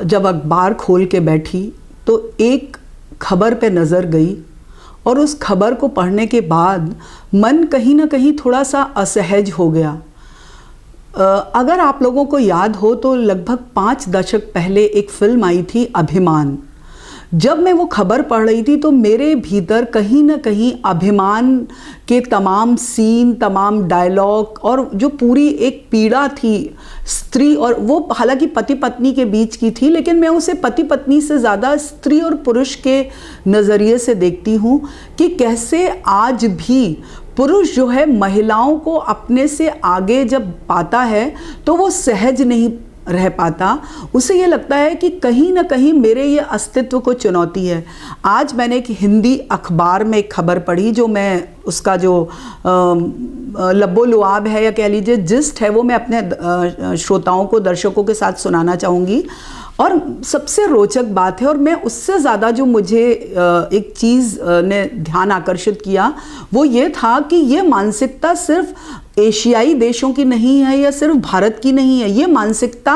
जब अखबार खोल के बैठी तो एक खबर पे नज़र गई और उस खबर को पढ़ने के बाद मन कहीं ना कहीं थोड़ा सा असहज हो गया। अगर आप लोगों को याद हो तो लगभग 5 दशक पहले एक फिल्म आई थी अभिमान। जब मैं वो खबर पढ़ रही थी तो मेरे भीतर कहीं ना कहीं अभिमान के तमाम सीन, तमाम डायलॉग और जो पूरी एक पीड़ा थी स्त्री, और वो हालांकि पति पत्नी के बीच की थी, लेकिन मैं उसे पति पत्नी से ज़्यादा स्त्री और पुरुष के नज़रिए से देखती हूँ कि कैसे आज भी पुरुष जो है महिलाओं को अपने से आगे जब पाता है तो वो सहज नहीं रह पाता। उसे ये लगता है कि कहीं ना कहीं मेरे ये अस्तित्व को चुनौती है। आज मैंने एक हिंदी अखबार में एक खबर पढ़ी, जो मैं उसका जो लब्बो लुआब है या कह लीजिए जिस्ट है, वो मैं अपने श्रोताओं को, दर्शकों के साथ सुनाना चाहूँगी। और सबसे रोचक बात है, और मैं उससे ज़्यादा जो मुझे एक चीज़ ने ध्यान आकर्षित किया वो ये था कि ये मानसिकता सिर्फ एशियाई देशों की नहीं है या सिर्फ भारत की नहीं है, ये मानसिकता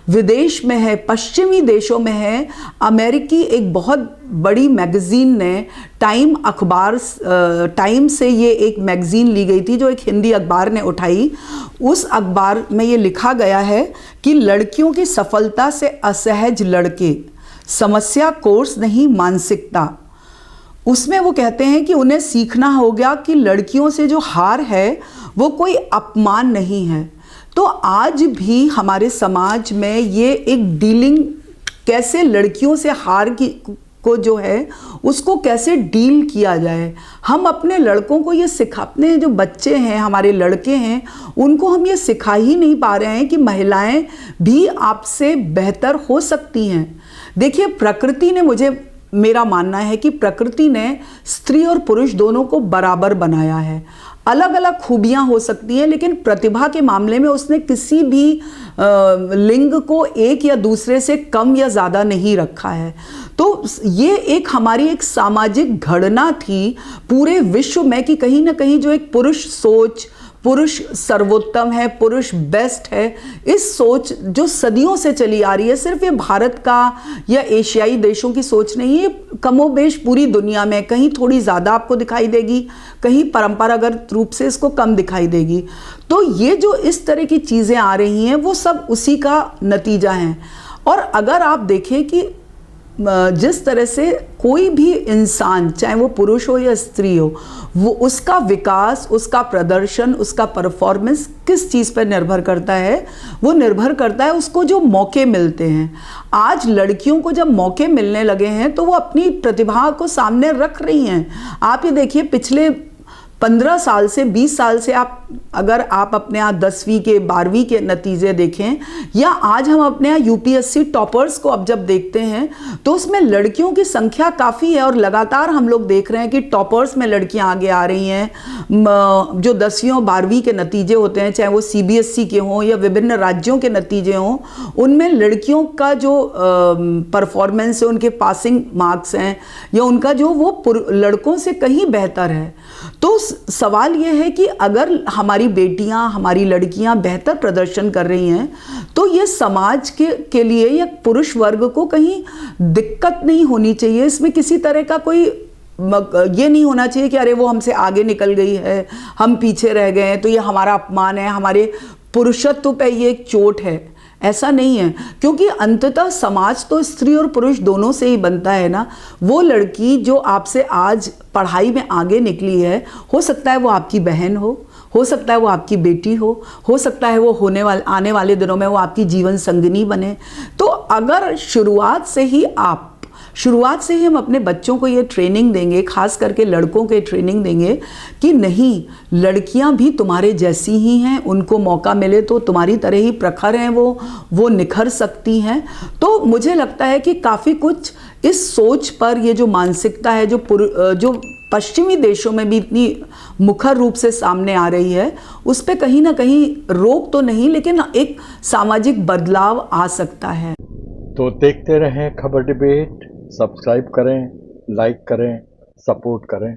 विदेश में है, पश्चिमी देशों में है। अमेरिकी एक बहुत बड़ी मैगज़ीन ने टाइम अखबार, टाइम से ये एक मैगज़ीन ली गई थी जो एक हिंदी अखबार ने उठाई। उस अखबार में ये लिखा गया है कि लड़कियों की सफलता से असहज लड़के, समस्या कोर्स नहीं मानसिकता। उसमें वो कहते हैं कि उन्हें सीखना हो गया कि लड़कियों से जो हार है वो कोई अपमान नहीं है। तो आज भी हमारे समाज में ये एक डीलिंग, कैसे लड़कियों से हार की को जो है उसको कैसे डील किया जाए। हम अपने लड़कों को ये अपने जो बच्चे हैं, हमारे लड़के हैं, उनको हम ये सिखा ही नहीं पा रहे हैं कि महिलाएं भी आपसे बेहतर हो सकती हैं। देखिए, प्रकृति ने मेरा मानना है कि प्रकृति ने स्त्री और पुरुष दोनों को बराबर बनाया है। अलग अलग खूबियां हो सकती हैं, लेकिन प्रतिभा के मामले में उसने किसी भी लिंग को एक या दूसरे से कम या ज़्यादा नहीं रखा है। तो ये एक हमारी एक सामाजिक घड़ना थी पूरे विश्व में कि कहीं ना कहीं जो एक पुरुष सोच, पुरुष सर्वोत्तम है, पुरुष बेस्ट है, इस सोच जो सदियों से चली आ रही है, सिर्फ ये भारत का या एशियाई देशों की सोच नहीं है, कमोबेश पूरी दुनिया में कहीं थोड़ी ज़्यादा आपको दिखाई देगी, कहीं परंपरागत रूप से इसको कम दिखाई देगी। तो ये जो इस तरह की चीज़ें आ रही हैं वो सब उसी का नतीजा है। और अगर आप देखें कि जिस तरह से कोई भी इंसान, चाहे वो पुरुष हो या स्त्री हो, वो उसका विकास, उसका प्रदर्शन, उसका परफॉर्मेंस किस चीज़ पर निर्भर करता है? वो निर्भर करता है उसको जो मौके मिलते हैं। आज लड़कियों को जब मौके मिलने लगे हैं तो वो अपनी प्रतिभा को सामने रख रही हैं। आप ये देखिए, पिछले 15 साल से 20 साल से अगर आप अपने यहाँ 10वीं के 12वीं के नतीजे देखें, या आज हम अपने यहाँ यूपीएससी टॉपर्स को अब जब देखते हैं तो उसमें लड़कियों की संख्या काफ़ी है। और लगातार हम लोग देख रहे हैं कि टॉपर्स में लड़कियां आगे आ रही हैं। जो 10वीं और 12वीं के नतीजे होते हैं, चाहे वो सीबीएसई के हों या विभिन्न राज्यों के नतीजे हों, उनमें लड़कियों का जो परफॉर्मेंस है, उनके पासिंग मार्क्स हैं या उनका जो वो लड़कों से कहीं बेहतर है। तो सवाल ये है कि अगर हमारी बेटियां, हमारी लड़कियां बेहतर प्रदर्शन कर रही हैं तो ये समाज के लिए या पुरुष वर्ग को कहीं दिक्कत नहीं होनी चाहिए। इसमें किसी तरह का कोई ये नहीं होना चाहिए कि अरे वो हमसे आगे निकल गई है, हम पीछे रह गए हैं तो ये हमारा अपमान है, हमारे पुरुषत्व पे ये एक चोट है। ऐसा नहीं है, क्योंकि अंततः समाज तो स्त्री और पुरुष दोनों से ही बनता है ना। वो लड़की जो आपसे आज पढ़ाई में आगे निकली है, हो सकता है वो आपकी बहन हो सकता है वो आपकी बेटी हो सकता है वो आने वाले दिनों में वो आपकी जीवन संगिनी बने। तो अगर शुरुआत से ही हम अपने बच्चों को ये ट्रेनिंग देंगे, खास करके लड़कों के ट्रेनिंग देंगे कि नहीं, लड़कियां भी तुम्हारे जैसी ही हैं, उनको मौका मिले तो तुम्हारी तरह ही प्रखर हैं, वो निखर सकती हैं। तो मुझे लगता है कि काफ़ी कुछ इस सोच पर, ये जो मानसिकता है जो पश्चिमी देशों में भी इतनी मुखर रूप से सामने आ रही है, उस पर कहीं ना कहीं रोक तो नहीं, लेकिन एक सामाजिक बदलाव आ सकता है। तो देखते रहें खबर डिबेट, सब्सक्राइब करें, लाइक करें, सपोर्ट करें।